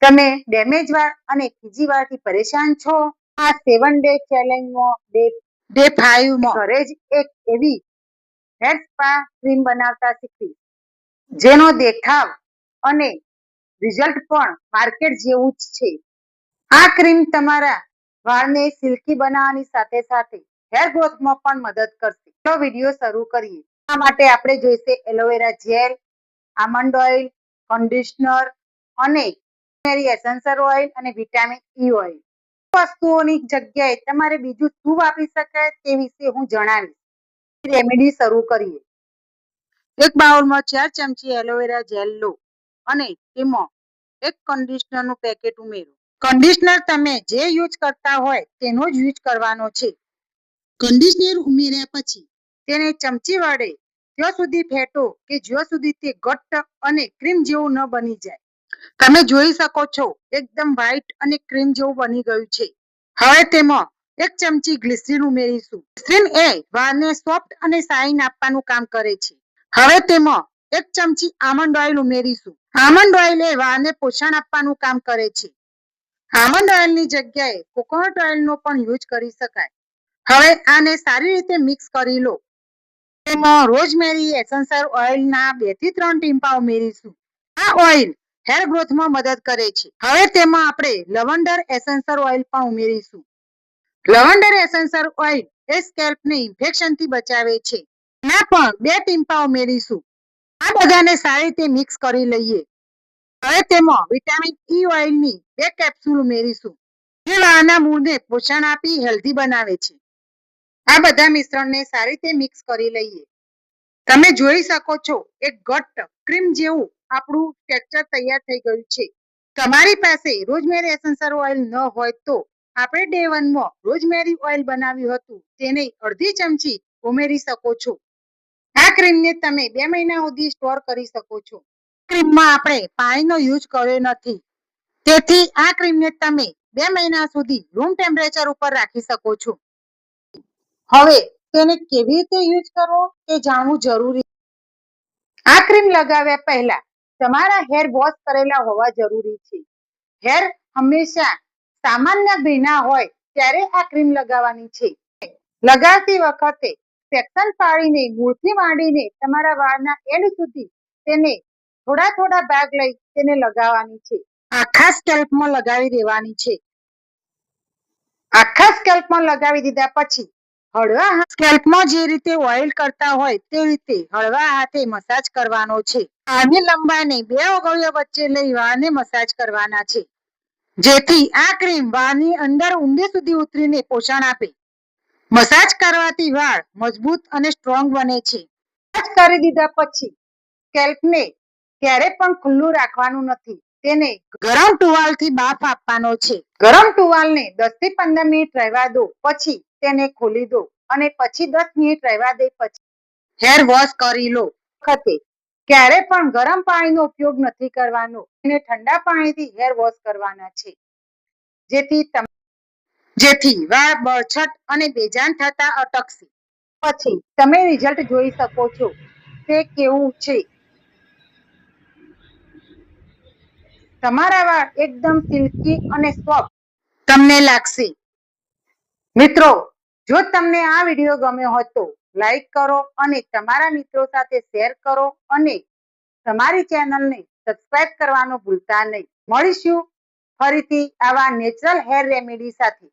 તમે ડેમેજ વાળ અને ખીજી વાળથી પરેશાન છો? આ 7 ડે ચેલેન્જમાં ડે 5 માં ઘરે જ એક એવી હેર સ્પા ક્રીમ બનાવતા શીખી જેનો દેખાવ અને રિઝલ્ટ પણ માર્કેટ જેવું જ છે. આ ક્રીમ તમારા વાળને સિલ્કી બનાવવાની સાથે સાથે હેર ગ્રોથમાં પણ મદદ કરશે. તો વિડીયો શરૂ કરીએ. આ માટે આપણે જોઈશે એલોવેરા જેલ, આમંડ ઓઇલ, કન્ડિશનર અને એસેન્શિયલ ઓઇલ અને વિટામિન ઈ ઓઇલ. વસ્તુઓની જગ્યાએ તમારે બીજું શું વાપરી શકાય તે વિશે હું જણાવીશ. રેમેડી શરૂ કરીએ. એક બાઉલમાં 4 ચમચી એલોવેરા જેલ લો અને તેમાં એક કન્ડિશનરનું પેકેટ ઉમેરો. કન્ડિશનર તમે જે યુઝ કરતા હોય તેનો જ યુઝ કરવાનો છે. કન્ડિશનર ઉમેર્યા પછી તેને ચમચી વડે ત્યાં સુધી ફેટો કે જ્યાં સુધી તે ઘટ્ટ અને ક્રીમ જેવું ન બની જાય. તમે જોઈ શકો છો એકદમ વ્હાઈટ અને ક્રીમ જેવું બની ગયું છે. હવે તેમાં 1 ચમચી ગ્લિસરીન ઉમેરીશું. ગ્લિસરીન એ વાળને સોફ્ટ અને શાઇન આપવાનું કામ કરે છે. હવે તેમાં 1 ચમચી આમંડ ઓઇલ ઉમેરીશું. આમંડ ઓઇલ એ વાળને પોષણ આપવાનું કામ કરે છે. આમંડ ઓઇલની જગ્યાએ કોકોનટ ઓઇલનો પણ યુઝ કરી શકાય. હવે આને સારી રીતે મિક્સ કરી લો. તેમાં રોઝમેરી એસેન્શિયલ ઓઇલના 2 થી 3 ટીમ્પા ઉમેરીશું. આ ઓઇલ હેર ગ્રોથમાં મદદ કરે છે. હવે તેમાં આપણે લવંડર એસેન્શિયલ ઓઇલ પણ ઉમેરીશું. લવંડર એસેન્શિયલ ઓઇલ એ સ્કેલ્પને ઇન્ફેક્શનથી બચાવે છે. ના પણ 2 ટીમ્પા ઉમેરીશું. આ બધાને સારી રીતે મિક્સ કરી લઈએ. હવે તેમાં વિટામિન ઈ ઓઇલની 2 કેપ્સ્યુલ ઉમેરીશું. જે વાળના મૂળને પોષણ આપી હેલ્ધી બનાવે છે. આ બધા મિશ્રણને સારી રીતે મિક્સ કરી લઈએ. તમે જોઈ શકો છો એક ઘટ્ટ ક્રીમ જેવું આપણું ટેક્સચર તૈયાર થઈ ગયું છે. તમારી પાસે રોઝમેરી એસેન્શિયલ ઓઇલ ન હોય તો આપણે ડે 1 માં રોઝમેરી ઓઇલ બનાવ્યું હતું તેને અડધી ચમચી ઉમેરી શકો છો. આ ક્રીમને તમે 2 મહિના સુધી સ્ટોર કરી શકો છો. ક્રીમમાં આપણે પાણીનો યુઝ કર્યો નથી, તેથી આ ક્રીમને તમે 2 મહિના સુધી રૂમ ટેમ્પરેચર ઉપર રાખી શકો છો. હવે તેને કેવી રીતે યુઝ કરવો તે જાણવું જરૂરી. આ ક્રીમ લગાવ્યા પહેલા તમારા હેર વોશ કરેલા હોવા જરૂરી છે. હેર હંમેશા સામાન્ય ભીના હોય ત્યારે આ ક્રીમ લગાવવાની છે. લગાવતી વખતે સેક્શન પાડીને મૂળથી માંડીને તમારા વાળના એન્ડ સુધી તેને થોડા ભાગ લઈ તેને લગાવવાની છે. આખા સ્કેલ્પમાં લગાવી દેવાની છે. આખા સ્કેલ્પમાં લગાવી દીધા પછી હળવા સ્કેલ્પમાં જે રીતે ઓઇલ કરતા હોય તે રીતે હળવા હાથે મસાજ કરવાનો છે. આની લંબાઈને 2 અગળીઓ વચ્ચે લઈ વાળને મસાજ કરવાના છે, જેથી આ ક્રીમ વાળની અંદર ઊંડે સુધી ઉતરીને પોષણ આપે. મસાજ કરવાથી વાળ મજબૂત અને સ્ટ્રોંગ બને છે. મસાજ કરી દીધા પછી સ્કેલ્પને ક્યારે પણ ખુલ્લું રાખવાનું નથી. તેને ગરમ ટુવાલથી બાફ આપવાનો છે. ગરમ ટુવાલને 10 થી 15 મિનિટ રહેવા દો, પછી તેને ખોલી દો અને પછી 10 મિનિટ રહેવા દે પછી હેર વોશ કરી લો. વખતે ક્યારે પણ ગરમ પાણીનો ઉપયોગ નથી કરવાનો. એને ઠંડા પાણીથી હેર વોશ કરવાના છે, જેથી વાળ બળછટ અને બેજાન થતા અટકશે. પછી તમે રિઝલ્ટ જોઈ શકો છો તે કેવું છે. તમારા વાળ એકદમ સિલ્કી અને સોફ્ટ તમને લાગશે. મિત્રો, જો તમને આ વિડીયો ગમ્યો હોય તો લાઈક કરો અને તમારા મિત્રો સાથે શેર કરો અને તમારી ચેનલને સબસ્ક્રાઇબ કરવાનું ભૂલતા નહીં. મળીશું ફરીથી આવા નેચરલ હેર રેમેડી સાથે.